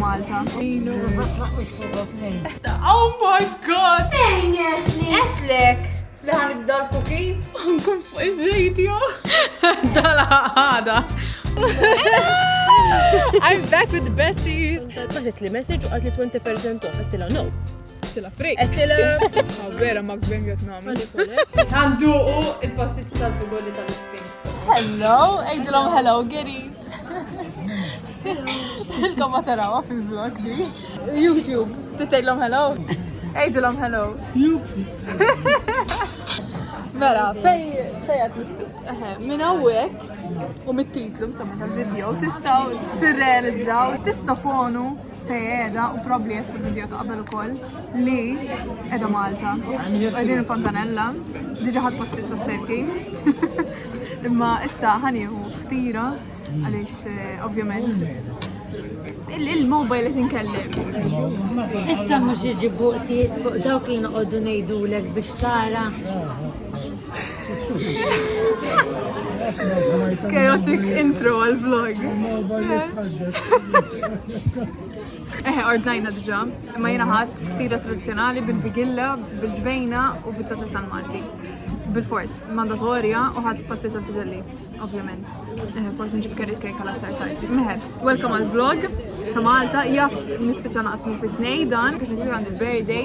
Malta. Oh my god! Etlek! Li ħanibda l-cookies? Nkun fuq il-radio. Dala ħada. I'm back with the besties. Baħtet li message u għatli 20% off, għattila no. Tila free. Għattila. Vera ma għbenget namel. Għanduqu il-passit tal-figoli tal-Sphinx. Hello, ejdilom hello, Gerit. Il-kom ma tarawa fil-vlog di. YouTube, titejlom hello. Ejdilom hello. Mela, fej għad miktub. Min għawek u mit-titlu msamma tal-video tistaw t-realizzaw, tissoponu fej edha u probli għed fil-video ta' qabel ukoll li edha Malta. U għedin il-Fontanella, diġa ħad postizza s-serki. Imma issa ħaniħu ftira għalix ovvjament il-mobile li tinkellem. Issa mux iġibu fuq dawk li noqogħdu ngħidulek biex tara. Chaotic intro għal-vlog. Ordnajna diġa, imma jena ħadd ftira tradizjonali bil-bigilla, bil-ġbejna u bil-tata Malti. Bil-fors, mandatorja u ħadd pastis għal-piżelli, ovvjament. Forsi nġib carrot cake għal-aktar tarti. Meħed, welcome għal-vlog ta' Malta, jaff nispiċa naqsmu fit-tnej dan, biex nġib għand il-birthday,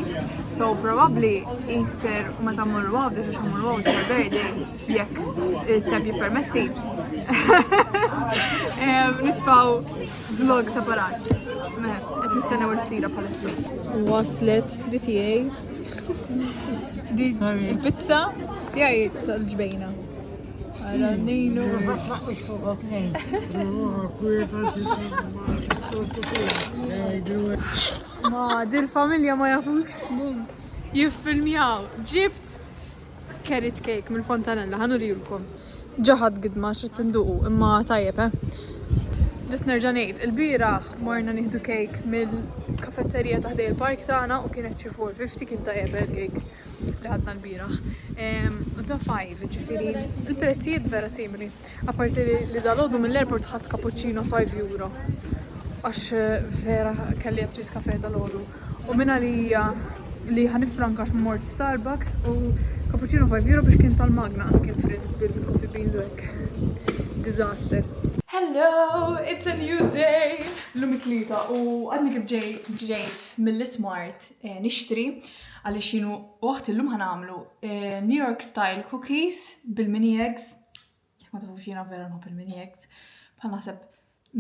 so probably Easter u meta mmorru għaw, biex mmorru għaw il-birthday, jekk il-tab jippermetti. Nitfaw vlog separat. Meħed, għed nistennew il-ftira bħal-issu. Waslet, di tijaj. Di il-pizza, tijaj tal-ġbejna. Għara ninu. Ma, dil-familja ma jafux. Jiffilmjaw. Ġibt carrot cake mill-Fontanella, ħanu rijulkom. Ġaħad gidma xrit tinduqu, imma tajjeb, Ġis nerġa' ngħid, il-bieraħ morna nieħdu cake mill-kafetterija taħdej il-park tagħna u kienet xi 450 kien tajjeb il-cake li ħadna l-bieraħ. U da 5, ġifieri il-prezzijiet vera simili. Apparti li dalgħodu mill-airport ħadd cappuccino 5 euro. Għax vera kelli bċit kafe dalgħodu. U minna li ħanifrankax mort Starbucks u cappuccino 5 euro biex kien tal-magna kien frisk bil-coffee beans u hekk. Disaster. Hello, it's a new day! L-lum it-tlieta u għadni kif ġejt mill-Smart nixtri għalli xinu waqt l-lum ħanamlu New York style cookies bil-mini eggs. Jek ma tafu xina vera ma bil-mini eggs. Bħal naħseb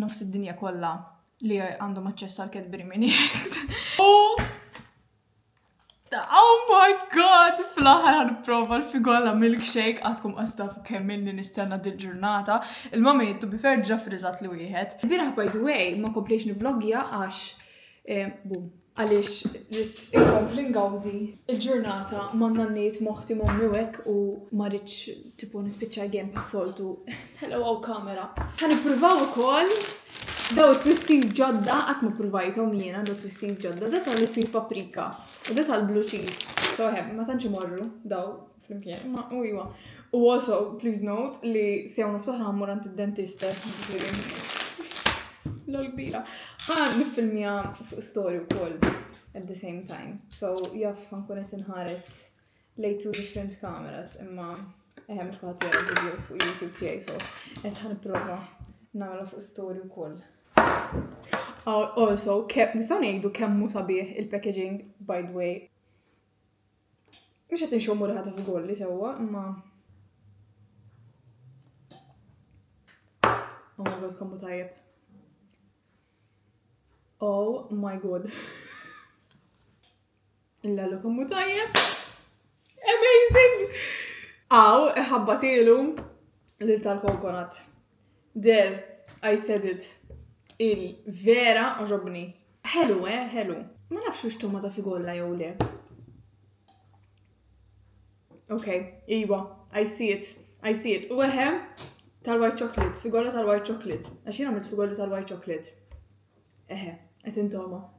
nofs id-dinja kollha li għandhom aċċess għal Cadbury mini eggs. Oh my god! Fl-aħħar ħanipprova l-figola milkshake għadkom qastaf kemm inni nistenna dil-ġurnata. Il-mama jittu bifer ġa friżat li wieħed. Il-bieraħ by the way ma komplejx nivlogja għax għaliex inkompli ngawdi il-ġurnata ma nannejt moħħti mommi hekk u ma rridx tipo nispiċċa game pas-soltu. Hello għaw kamera. Ħanippruvaw ukoll daw twisties ġodda, għat ma provajtom jiena daw twisties ġodda, da tal-sweet paprika u da tal-blue cheese. So ma tanċi morru daw flimkien, ma u iwa. U also, please note li sew nufsaħra għamurant id-dentista. L-gbila. Għan nifilmja fuq story u koll at the same time. So jaff għan kunet nħares lej 2 different cameras, imma mux kħat jgħal videos fuq YouTube tijaj, so għed għan prova namela fuq story u koll. Also, nistaw nejdu kemmu sabiħ il-packaging, by the way. Mux għet nxommu li ħata f'gol li sewa, imma... Oh my god, kemmu tajjeb. Oh my god. Illallu kemmu tajjeb. Amazing! Aw, ħabbatilu lil tal-kokonat. There, I said it. Il-vera oġobni. Hello, hello. Ma nafx ux tomata figolla jew le. Okay, iwa, I see it. U tal-white chocolate, figolla tal-white chocolate. Għaxina għamilt figolla tal-white chocolate. Et intoma.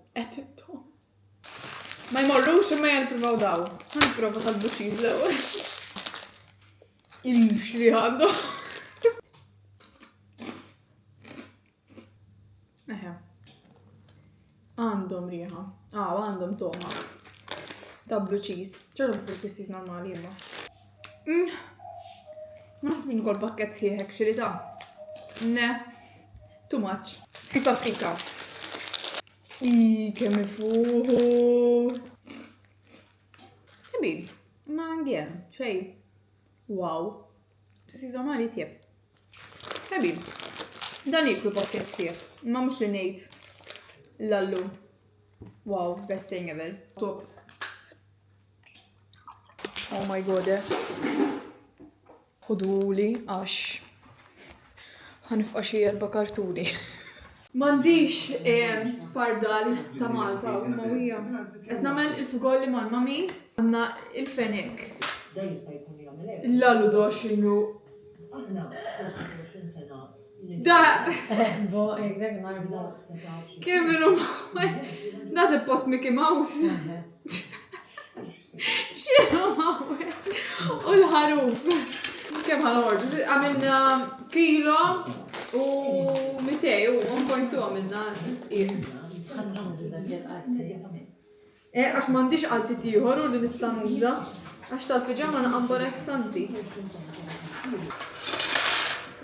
Ma jmorrux imma jgħan provaw daw. Għan prova tal-buċiż l-ewwel. Il-xri għandu. Għandhom riħa. Għandhom toma. Ta' blue cheese. ċarru fil-kissis normali jimma. Naħsbin kol pakket sieħek xirita. Ne. Too much. Fi paprika. Kemm ifuħu. Sabil. Ma għandjem. Xej. Wow. Kissis normali tjeb. Sabil. Dan jiklu pakket sieħ. Ma mux li nejt. Lallu. Wow, best thing ever. Top. Oh my god. Khuduli għax. Ħanifqa xi 4 kartuni. M'għandix fardal ta' Malta u mawija. Qed nagħmel il-fugolli mal mami għandna il-fenek. Lallu doxinu. Da! Kif inu da se post Mickey Mouse. Xinu mawet. U l-ħaruf. Kem ħal-ħorġu? Għamilna kilo u 200 u 1.2 għamilna għax mandiċ għalzi tiħor u li nistan uża. Għax tal-pijama naqambaret santi.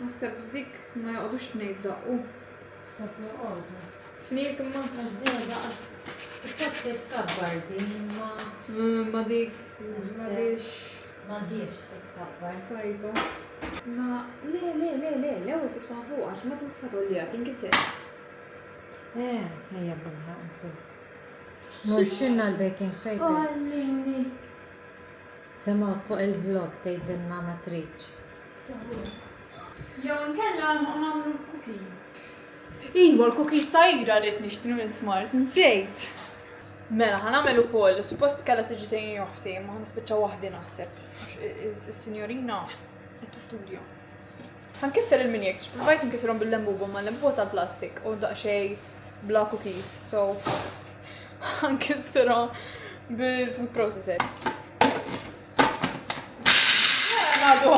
Naħseb dik ma jgħodux t-nejf daqqu. Fnik ma. Ma dik. Ma diċ titkabbar. Tajba. Ma le, għu titfa' fuq għax ma tnuffa tollija, tinkisir. Ejja bħalna għansit. Murxinna l-baking paper. Għallini. Sema fuq il-vlog tejdinna ma triċ. Jow nkella nagħmlu l-kuki. Iwa l-kuki sajra rrit nixtru l-smart, nsejt. Mela, ħanamel ukoll, suppost kella tiġi tgħinni oħti, ma ħanispiċċa waħdi naħseb. Is-sinjorina qed tistudja. Ħankisser il-minjeks, provajt nkisserhom bil-lembuba ma l-lembuba tal-plastik u daqsxejn bla cookies, so ħankisserhom bil-food processor. Nagħdu.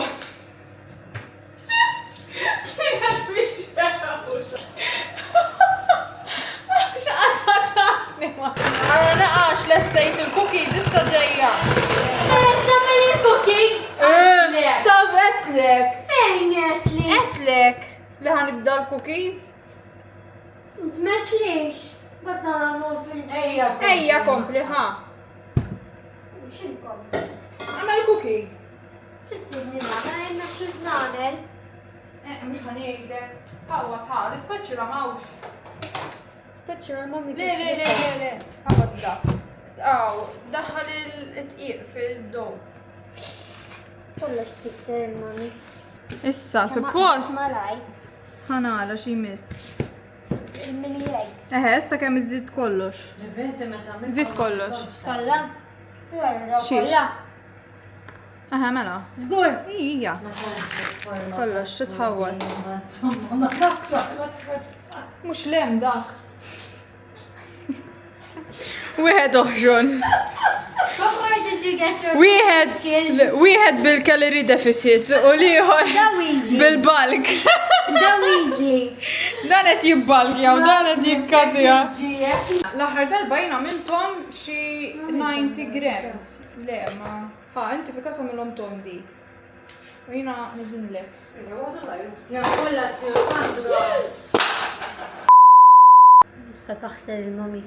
Għara naqax l-estate il-cookies issa ġejja. Tamil il-cookies! Tab etlek. Fejn etli? Etlek. Li ħanibda l-cookies? Tmetlix. Basta għamlu fil- Ejja kompli, ha. Xinkom? Għamel cookies. Xintinni nagħmel, jenna xint nagħmel. Mux ħanejlek. Hawa ta' l-ispaċċura mawx. Speċċa mami Le. Hawa da. Daħħal il-tqiq fil-dow. Kollox tfisser mami. Issa, suppost. Malaj. ħanara xi miss. Il-mini eggs. Issa kemm iżid kollox. Zid kollox. Kolla? Jgħarra Xiex? kolla. Mela. Zgur. Ija. Kollox, titħawwal. Mux lem dak. Wieħed oħxon. Where did you get your Wieħed bil-calorie deficit u liħor Dawizi. bil-balk. Dawizi. Dan qed jibbalkja u dan qed jikkatja. L-aħħar darba jien għamilthom xi 90 grams. Le, ma. Inti fil-każ għamilhom tondi. U jiena niżinlek. Ja, kolla zio Sandro. Issa taħsel il-mami.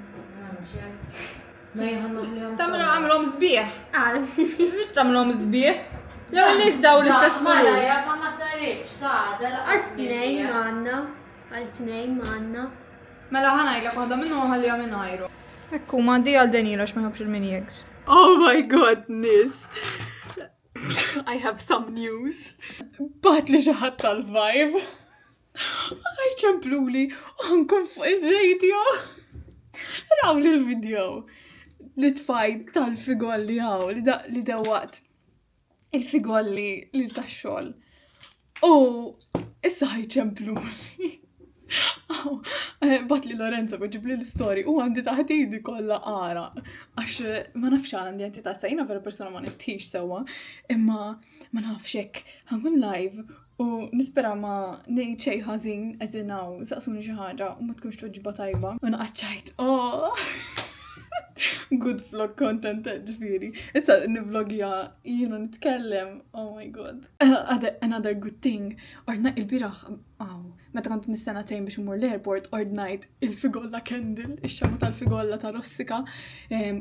Tamilhom għamilhom sbieħ. Għal. Mhux tamilhom sbieħ. L-ewwel nisdaw l-istess Mala, kulur. ja, ma sarriċ, ta' Għal-tnejn manna. Għal-tnejn manna. Mela ħanajlek waħda minnhom ħalli minn ajru. Ekku, ma di għal Danila x'ma ħabx il-mini eggs. Oh my goodness. I have some news. Bat li ġaħat tal-vibe. Ħajċempluli u ħankun fuq il-radio. Raw li l-video. Li tfajt tal-figolli għaw li dawat. Il-figolli li tax-xogħol. U issa ħajċempluli. Bat li Lorenzo bħġib li l-story u għandi taħtidi kolla għara għax ma nafx għandi għanti ta' sajna vera persona ma nistħiċ sewa imma ma nafxek għankun live U nispera ma nejt xej ħażin eżinaw, saqsuni xi ħaġa u ma tkunx tweġiba tajba. U naqaċċajt, good vlog content ġifieri. Issa nivlogja jiena nitkellem, oh my god. Another good thing, ordna il-biraħ, meta kont nistenna trejn biex imur l-airport, ordnajt il-figolla Kendall, ix-xamu tal-figolla ta' Rossika.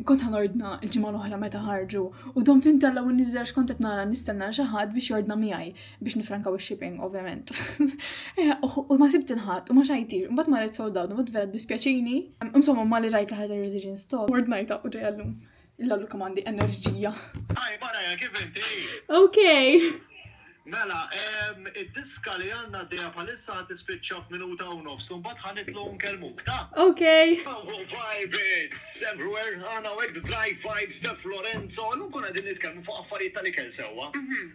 Kont ħanordna il-ġimgħa l-oħra meta ħarġu u dom tintella u niżżer x'kont qed nara nistenna xi ħadd biex jordna miegħi biex nifrankaw ix-shipping ovvjament. U ma sibt inħadd u ma xajtir, mbagħad ma rajt sold out, mbagħad vera dispjaċini. Insomma ma li rajt laħet ir-resiġin stock. Ordnajta u ġejja llum. Illallu kamandi enerġija. Aj, Maraja, kif inti? Okay. Mela, id-diska li għanna d-dija palissa tispiċċa f'minuta u nofs, un bat ħanitlu nkellmuk, ta' Okay. Vibes, everywhere, għana għek drive vibes, de Florenzo, l-unkun għadin nitkellmu fuq affarijiet tal-ikel sewa.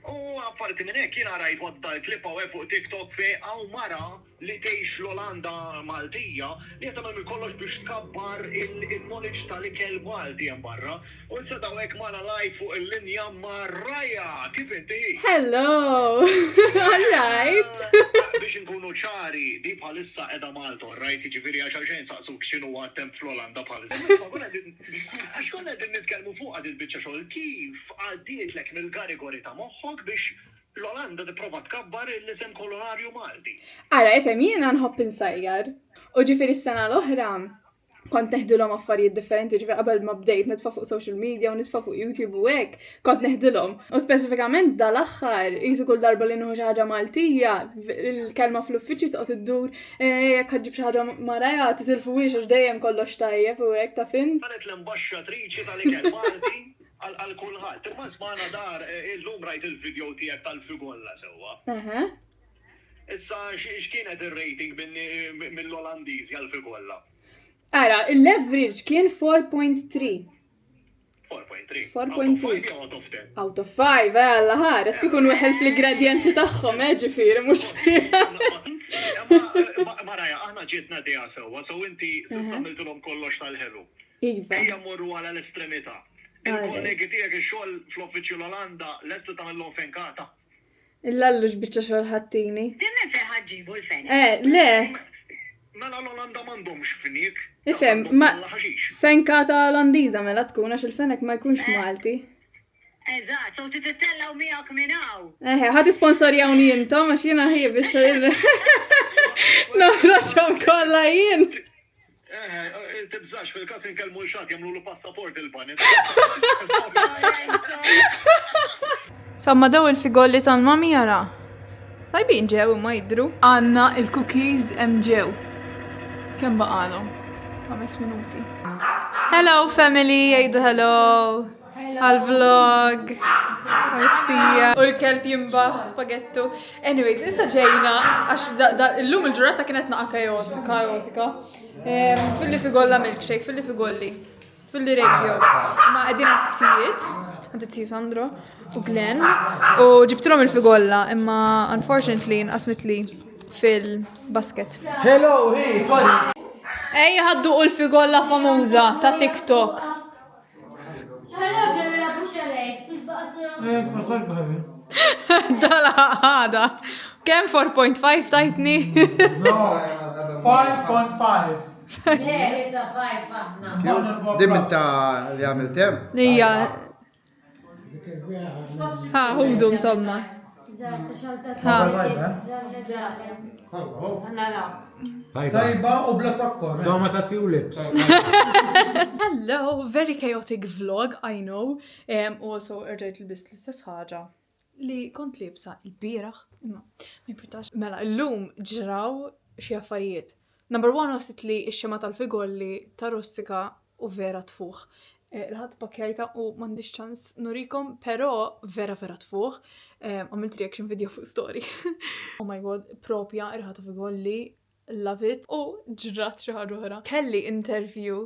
U affarijiet minn hekk jiena rajt wadda l-klippa u fuq TikTok fej għaw mara li tgħix l-Olanda Maltija li qed tagħmel kollox biex tkabbar il-knowledge tal-ikel Malti hemm barra. U issa dawek magħna live fuq il-linja Marraja, kif inti? Hello. All right. Biex nkunu ċari, di bħalissa edha Malta, rajt ġifiri għaxa xejn saqsuk xinu għattem fl-Olanda bħalissa. Għax konna għedin nitkelmu fuq għad il-bicċa xogħol kif għaddiet lek mill-garigori ta' moħħok biex l-Olanda tipprova tkabbar l-isem kolonarju Malti. Ara, efem jiena nħobb insajjar. U ġifieri s-sena l-oħra kont neħdilhom affarijiet differenti ġifieri qabel ma bdejt nitfa' fuq social media u nitfa' fuq YouTube u hekk, kont neħdilhom. U speċifikament dal-aħħar qisu kull darba li nieħu xi ħaġa Maltija, il-kelma fl-uffiċċju toqgħod iddur jekk ħaġġib xi ħaġa Maraja titilfu wiex għax dejjem kollox tajjeb u hekk ta' fin. Għalet l-imbaxxatriċi tal-ikel Malti għal kulħadd. Imma smana dar illum rajt il-video tiegħek tal-figolla sewwa. Issa x'kienet ir-rating mill-Olandiżi għall-figolla? Ara, il-leverage kien 4.3. 4.3. 4.3. Out of 10. Out of 5, alla ħares kikun weħel fl-gradjenti tagħhom, ġifieri mhux ftit. Maraja, aħna ġietna dija sewwa, so inti tagħmiltilhom kollox tal-ħelu. Iva. Ejja morru għal l-estremità. Il-kollegi tiegħek ix-xogħol fl-uffiċċju l-Olanda lesti tagħmilhom fenkata. Il-lallux biċċa xogħol ħattini. Dinna se ħaġġibu l-fen. Le. Mela l-Olanda m'għandhomx finik. Ifhem, ma fenkata Olandiża mela tkun għax il-fenek ma jkunx Malti. Eżatt, u tittellaw miegħek minn hawn. Ħadd isponsorjawni intom għax jiena ħej biex noħroġhom kollha jien. Tibżax fil-każ inkellmu l-xatt jagħmlu passaport il-banet. Somma daw il-figolli tal-mami jara. Tajbin ġew ma jidru. Għanna il-cookies hemm ġew. Kemm baqalhom? 5 minuti. Hello family, jgħidu hello. Għal-vlog. Għazzija. U l-kelb jimbaħ spagettu. Anyways, issa ġejna għax illum il-ġurata kienet naqa kaotika. Filli figolla milkshake, filli figolli. Filli reggjo. Ma għedin għantizijiet Sandro u Glenn. U ġibtilhom il-figolla, imma unfortunately nqasmet li fil-basket. Hello, hey, sorry. Ej, ħaddu l-figolla famuża ta' TikTok. Dala ħada. Kem 4.5 tajtni? No, 5.5. issa 5 aħna. Dimta li għamiltem? Nija. Hudu insomma. Tajba u bla sokkor. Da ma tagħtiju lips. Hello, very chaotic vlog, I know. Also, rġajt l-bist l-istess ħaġa li kont libsa il-biraħ, imma ma importax. Mela, l-lum ġraw xi affarijiet. Number 1 għasit li x-xema tal-figolli ta' Rossika u vera tfuħ. L-ħat pakjajta u mandiċ ċans nurikom, pero vera tfuħ. Għamilt reaction video fuq story. Oh my god, propja irħatu figolli, love it. U ġrat xaħġa oħra. Kelli interview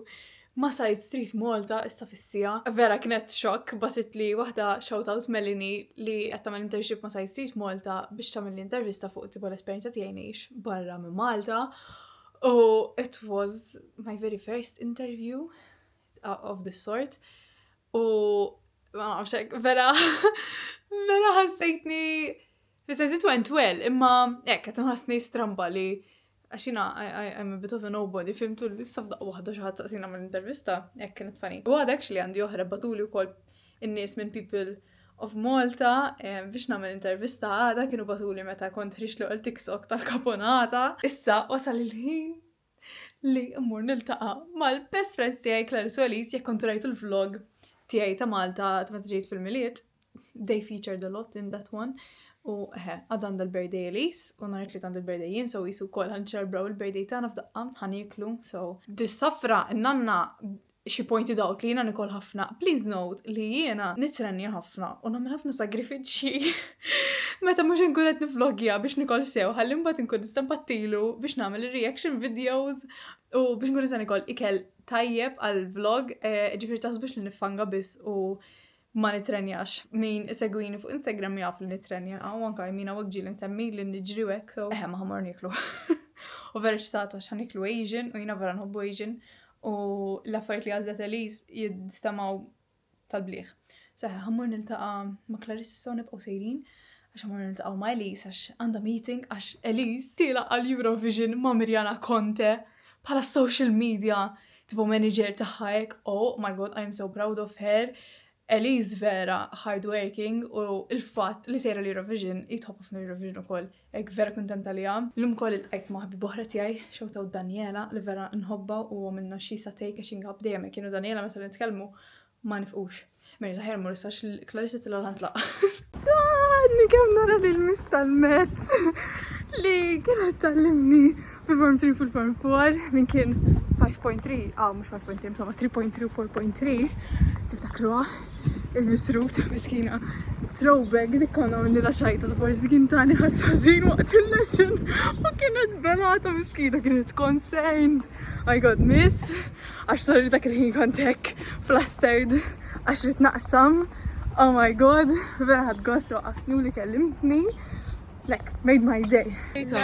ma' Side Street Malta issa fissija. Vera kienet xok, batit li wahda shoutout Melanie li qed tagħmel internship ma' Side Street Malta biex tagħmel intervista fuq tipo l-esperjenza tiegħi ngħix barra minn Malta. U it was my very first interview of this sort. U ma nafx vera ħassejtni Issa it went well, imma qed inħassni stramba li għaxina I'm a bit of a nobody, fimtu l-issa f'daqqa waħda xi ħadd saqsina mill-intervista, hekk kienet funny. U għad actually għandi oħra batuli wkoll in-nies minn People of Malta biex nagħmel intervista għada kienu batuli meta kont ħrixlu l-TikTok tal-kaponata. Issa wasal il-ħin li mmur niltaqa' mal-best friend tiegħi Clarissa Elise jekk kont rajtu l-vlog tiegħi ta' Malta ta' meta ġejt fil-miliet. They featured a lot in that one. U għadan dal-birthday Elise, u narrit li tan dal-birthday jien, so jisu kol ħanċerbraw il-birthday tana f'daqqa, ħaniklu, so. Dis-safra, n-nanna, she pointed out li jena nikol ħafna. Please note li jena nitrenja ħafna, u namel ħafna sagrifiċi. Meta mux nkunet niflogja biex nikol sew, ħallim bat nkun istampattilu biex namel reaction videos, u biex nkun nikol ikel tajjeb għal-vlog, ġifiri tasbux li nifanga bis u ma nitrenjax. Min segwini fuq Instagram jaf li nitrenja. Anka jmina waqġi li nsemmi li nġri wek, so ma ħamur niklu. U vera ċtata xan niklu Asian, u jina vera nħobbu Asian, u l-affarijiet li għazet Elise jistamaw tal-bliħ. So ħamur niltaqa ma Clarissa issa nibqgħu sejrin, għax ħamur niltaqgħu ma Elise għax għandha meeting għax Elise tila għal-Eurovision ma Mirjana Conte bħala social media tipo manager taħħa hekk. Oh my god, I'm so proud of her. Elise vera hardworking u il-fatt li sejra l-Eurovision, jitħobb ħafna l-Eurovision ukoll, hekk vera kuntenta li għam. L-lum koll il-tqajt maħbi boħra tiegħi, xewtaw Daniela li vera nħobba u minna xi satej catching up dejjem kienu Daniela meta nitkellmu ma nifqux. Meri zaħir mur isax Clarissa tilha ħantlaq. Għadni kemm nara l-mistalmet li kienet tallimni fil-Form 3 fil-Form 4 minn kien 5.3, mux 5.3, insomma 3.3 u 4.3, tiftakruha il-misrut, miskina throwback dik konna minni la xajta supporsi kien tani ħassazin waqt il-lesson u kienet benata miskina, kienet concerned. I got miss, għax sorry dak il-ħin kontek flustered, għax rit naqsam. Oh my god, vera ħad gost li waqafnu li kellimtni. Like, made my day. Hello!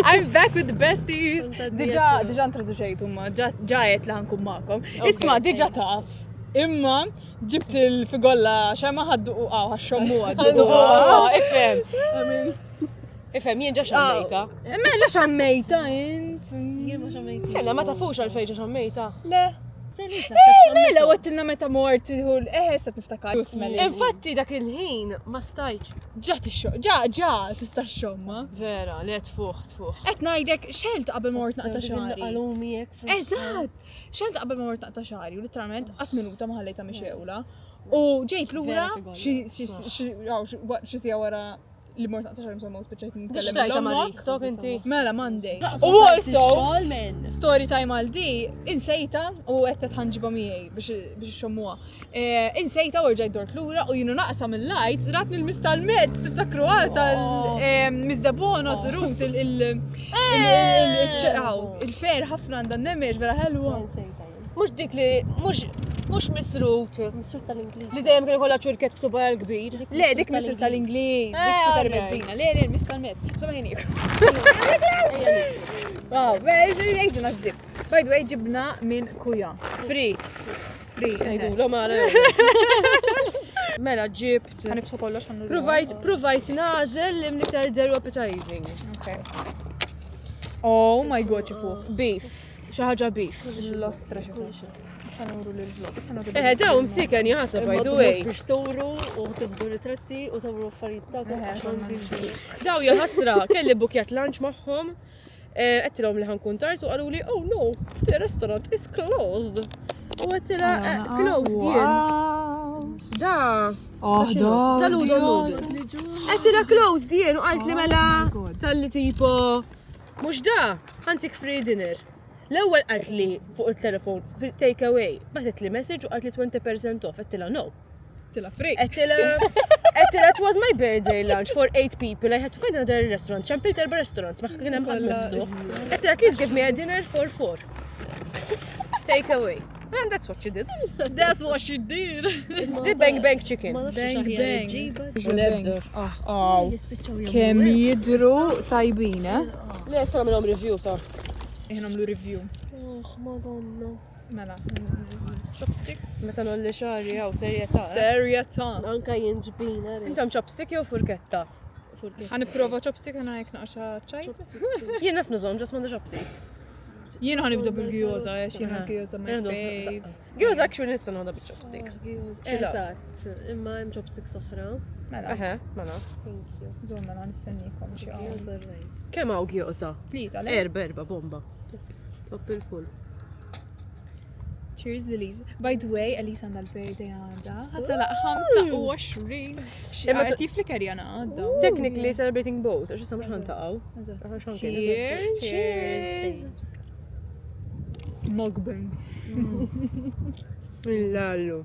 I'm back with the besties. Diġa introduċejtu ma, ġajet li ħankun ma'kom. Isma, diġa taf. Imma, ġibt il-figolla xema ħaddu u ħaxxommu għaddu. Ifem. Ifem, jien ġa xammejta. Imma ġa xammejta, int. Jien ma xammejta. Sella, ma tafux għal-fej ġa xammejta. Le. Mela, għattilna meta morti hu s-sat niftakar. Infatti dak il-ħin ma stajċ. ġa tista' xomma. Vera, li tfuħ. Et najdek, xelt qabel mort naqta xari. Għalumi jek. Eżat! Xelt qabel mort naqta xari, u literalment qas minuta maħallejta mixewla. U ġejt lura, xi sija wara li mort naqta xari msomma u speċajt nitkellem l-ommok. Stok inti. Mela, Monday. U also, story time għal di, insejta u għettet ħanġiba miegħi biex xommuha. Insejta u rġajt dort lura u jienu naqsam il-lights, ratni l-mistalmet, tibsakru tal-mizdabonot, rut, il-fer ħafna għandan nemeġ, vera ħelwa. Mux dik li, mux misrut. Misrut tal-Ingliż. Li dejjem kien kollha ċurket f'subar kbir. Le, dik misrut tal-Ingliż, dik super mezzina. Le, mistalmet. Insomma ħinik. Wow, ejdu naġdib. By the way, ġibna minn Kuja. Free. Ejdu, l-omara. Mela, ġibt. Ħanifsu kollox ħannu. Provajt nażel li mniktar deru appetizing. Okay. Oh my god, ċifu. Beef. Xaħġa beef. L-ostra ċifu. Sanuru l-vlog. Daw msiken jħasab, by the way. Biex tawru u tibdu ritratti u tawru affarijiet ta' Daw jaħasra, kelli bukjat lunch maħħom. Għettilom li ħankun tard u għalu li, oh no, the restaurant is closed. U għettila, closed jien. Da. Għettila closed jien u għalt li mela tal-li tipo, mux da, għantik free dinner. L-ewwel qalt li fuq il-telefon take away, batet li message u qalt li 20% off, għettila no. Tila free. Għettila it was my birthday lunch for 8 people, I had to find another restaurant, ċampil terba restaurants, ma kien hemm ħadd miftuħ. Għettila please give me a dinner for 4. Take away. And that's what she did. That's what she did. Did bang bang chicken. Bang bang. Kemm jidru tajbin, eh? Le, sa' minnhom review ta' Nagħmlu review. Madonna. Mela, chopsticks. Meta nolli xarri għaw serjetà. Serjetà. Anka jinġbina. Intom chopstick jew furketta? Ħanipprova chopstick ħana jekk naqxa ċaj. Jien naf nużom, ġas m'għandha chopstick. Jiena ħanibda bil-gjoza, għax jiena l-gjoza my fave. Għjoz actually nista nħodha bil-chopstick. Eżatt, imma hemm chopsticks oħra. Mela, Mela. Thank you. żomma mela nistennikom xi għawra. Għaż rajt. Kemm hawn għjoza? Tlieta, le? Erba bomba. Top il-full. Cheers Lilies. By the way, Elisa għandha l-birthday għadha. Ħaddala 25. Xi flicker jana għadda. Technically celebrating both, għax issa mhux ħantaqgħu. Cheers. Cheers. Mukbang. Millallu.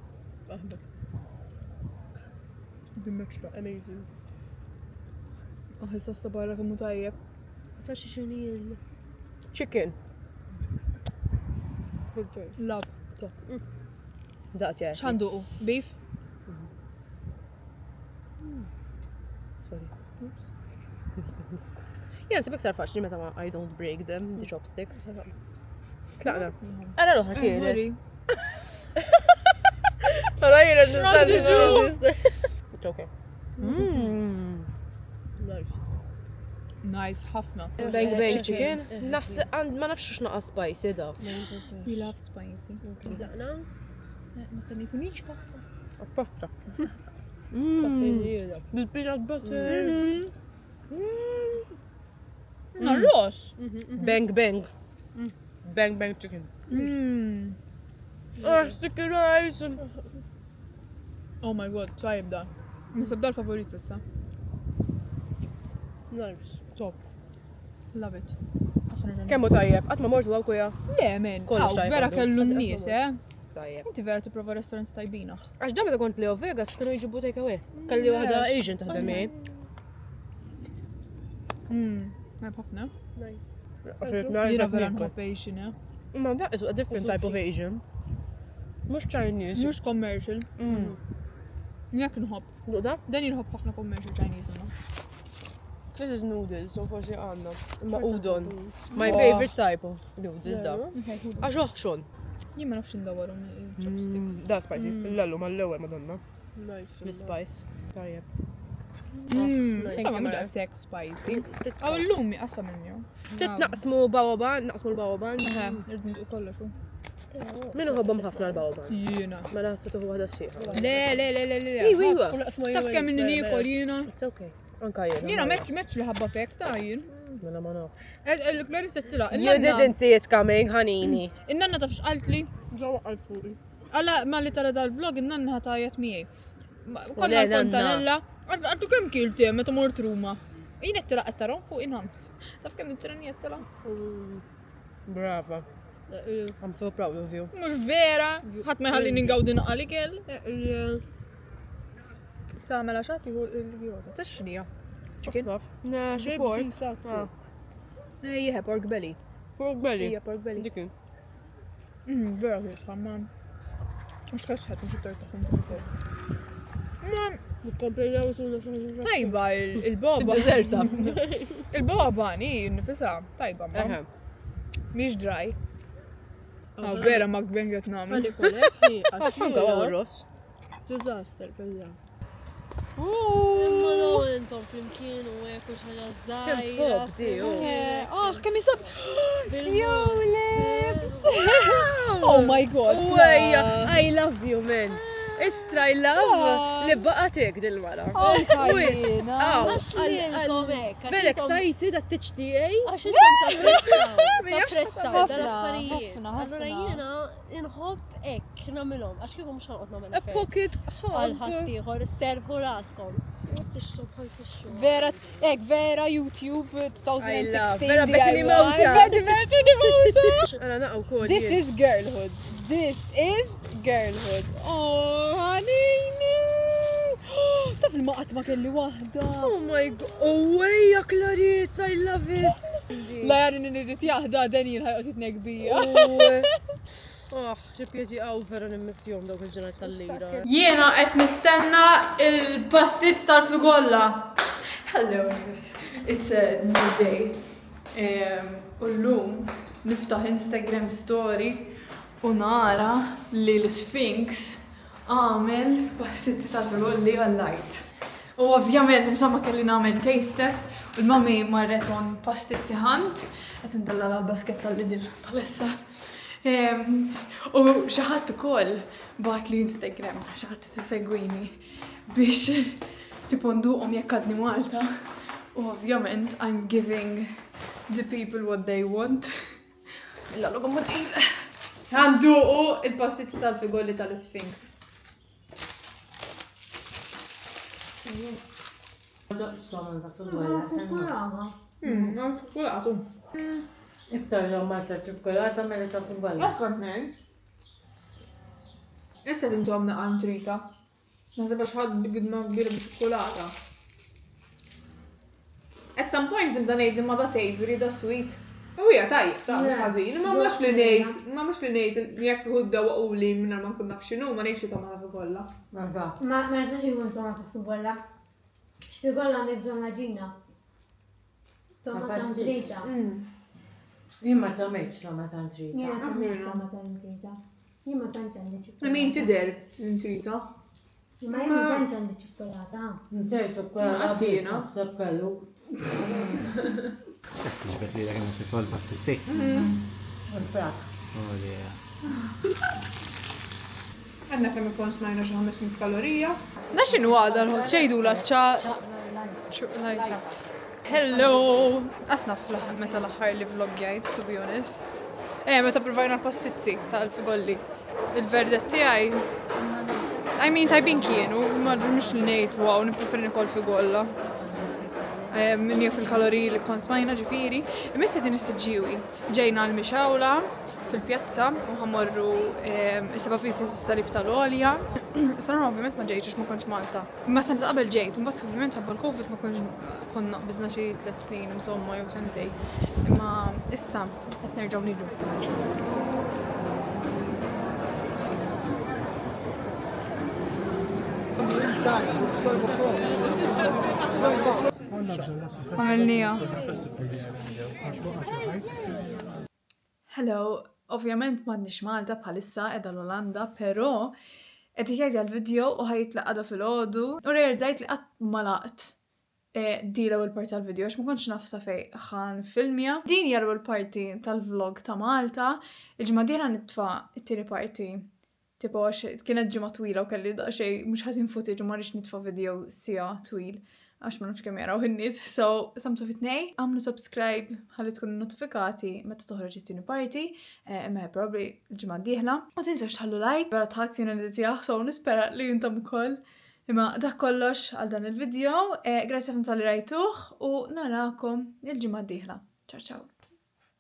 Bimmekx amazing. Issa barra kemm hu tajjeb. Ta' xi xinien. Chicken. Love. Daqt X'għanduqu? Beef? Sorry. Jien sib iktar faċli meta I don't break them, the chopsticks. Klaqna. Ara l-oħra kienet. Ara jien nistanni It's okay. Nice, ħafna. Bang bang chicken. Naħseb ma nafx x'naqa spicy da. We love spicy. Daqna? Ma stennejtunix pasta. Pasta. Bil-peanut butter. Narrox. Bang bang. Bang bang chicken. Sticky rice. Oh my god, tajb da. Nisab da l-favorit issa. Nice. Top. Love it. Kemmu tajjeb, għatma mortu għaw kuja. Le, men. Kollox tajjeb Vera għandu. kellu n-nies, Tajjeb. Inti vera tipprova restaurants tajbina. Għax da meta kont Leo Vegas kienu jġibu take away. Kalli waħda Asian taħdem mi. Ma ħafna. Jina Vera nħobb Asian, Ma that is a different type of Asian. Mux Chinese. Mux commercial. Jek nħobb. Nuqda? Dan jinħobb ħafna commercial Chinese, no? This is noodles, so forsi għanna. Ma udon. My favorite type of noodles da. Għax uħxon. Jien ma nafx indawarhom il-chopsticks. Da spicy. L-allu mal-lewer madonna. L-spice. Tajjeb. Insomma, minn daqshekk spicy. Aw illum jaqsam minnu. Naqsmu bawaban, naqsmu l-bawaban. Irrid nduq kollox. Minu ħobbom ħafna l-bawaban. Jiena. Ma naħseb tuħu għada xieħ. Le. Iwa. Taf kemm inni niekol jiena. It's okay. Anka jena. Jiena meċ li ħabba fek ta' jien. Mela ma nafx. Il-Clary settila. You didn't see it coming, ħanini. In-nanna tafx qalt li. Ġewwa qalt fuqi. Alla ma li tara dal-vlog in-nanna ħatajet miegħi. Konna l-fontanella. Għaddu kemm kilti meta mort Ruma. Jien qed tilaq qed tarahom fuq inhom. Taf kemm it-treni qed tilaq? Brava. I'm so proud of you. Mhux vera, ħadd ma jħallini ngawdi naqal ikel. Sa mela xagħti hu l-gjoza. Taxxinija. Chicken? Nah, she pork. Ejja, pork belly. Pork belly. Ejja, pork belly. Dikin. Vera kif ħamman. Mhux xħasħet mhux it-tort tagħhom ukoll. Nikkomplejnaw tuna xi Tajba il-boba. Deserta. Il-boba nifisha tajba ma. Mhix dry. Vera ma gbenget nagħmel. Għalli kolekni, Anka għaw ros. Disaster, fella. Ma daw intom flimkien u hekk u xaġa żgħira. Kemm tħobb di, Kemm jisab. Bil-lips. Oh my god. Uwejja, I love you, man. Isra, I love li baqatek dil-mara. Kajlina. Għax li l-kom hekk. Very excited at THTA. Għax intom tapprezzaw dal-affarijiet. Allura jiena inħobb hekk nagħmilhom għax kieku mhux ħanqod nagħmel A pocket għal hug. ħaddieħor serħu raskom. Vera, vera YouTube 2016. Vera Bettini Mota. Bettini Mota. Għana naqaw kod. This is girlhood. This is girlhood. Oh, ħanini. Taf il-maqat ma kelli wahda. Oh my god. Oh, wejja, Clarice, I love it. La jarin nidit jahda Daniel ħajqot itnek bija. ġipjeġi għaw vera nimmissjom dawk il-ġenat tal-lira. Jiena qed nistenna il-pastit tal-figolla. Hello, it's a new day. U llum niftaħ Instagram story u nara li l-Sphinx għamel pastitti tal-figolli għall-lajt. U ovvjament, insomma, kelli nagħmel taste test u l-mami marret on pastitti ħant, qed indalla l-basket tal-Lidl bħalissa. U xi ħadd ukoll bagħat li Instagram, xi ħadd tisegwini biex tipo nduqhom jekk għadni Malta. U ovvjament, I'm giving the people what they want. Illa logo motil. Għanduqu il-pastitti tal-figolli tal-Sphinx. Ċokolatu. Iktar jew Malta ċokolata mela ta' fungwalla. Aħkar minn. Issa tintu għamna għantrita. Nasib għax ħad bigidma kbira b'ċokolata. At some point inta ngħid ma da savory da sweet. U hija tajjeb ta' mhux ħażin, ma mhux li ngħid jekk hudda waquli minn ma nkun naf x'inhu ma ngħidx tomata fikolla. Ma rridx ikun tomata fikolla. X'fikolla nibżgħu maġina. Tomata ntrita. Jien ma tagħmilx tomata ntrita. Jien tagħmel tomata ntrita. Jien ma tantx għandi ċokolata. Min tidher ntrita. Ma jien ma tantx għandi ċokolata. Intej ċokolata Qasina. sab kellu. Ġbet li l-għem s-fikoll pastizzi. Il-frak. Oh, yeah. Għadna kemm ikun smajna xi 500 kalorija. Da x'inhu għada l-ħoss xejdu Hello! Asna fl-aħħar meta l-aħħar li vlogjajt, to be honest. Meta provajna l-pastizzi tal-figolli. Il-verdetti għaj. I mean, tajbin kienu, ma ġurnux li ngħid wow, nippreferi nikol figolla. Minni fil-kaloriji li kon smajna ġifiri. Imissa din is-sġiwi. Ġejna l-mixawla fil-pjazza u ħamorru is-seba' fisi s-salib tal-olja. Sana ovvijament ma ġejċ ma konċ Malta. Imma sena qabel ġejt, mbagħad ovvijament ħabba l-Covid ma konċ konna biżna xi 3 snin insomma jew sentej. Imma issa qed nerġgħu niġu. Għamilnija. Hello, ovvjament m'għandniex Malta bħalissa qiegħda l-Olanda, però qed jgħid għall-video u ħajtlaqgħu fil-għodu u realizzajt li qatt ma laqt di l-ewwel parti tal-video għax ma kontx naf sa fejn ħan filmja. Din hija l-ewwel parti tal-vlog ta' Malta, il-ġimgħa dieħla nitfa' it-tieni parti. Tipo kienet ġimgħa twila u kelli daqsxejn mhux ħażin footage u ma rridx nitfa' video sija twil. Għax ma nafx kemm jaraw in-nies. So, samtu fit-tnej, għamlu subscribe ħalli tkunu notifikati meta toħroġ it-tieni parti, imma probably l-ġimgħa d-dieħla. Ma tinsewx tħallu like, vera tħadd jiena niditjah, so nispera li jintom ukoll. Imma dak kollox għal dan il-video, grazzi ħafna tal-li rajtuh u narakom il-ġimgħa d-dieħla. Ciao ciao.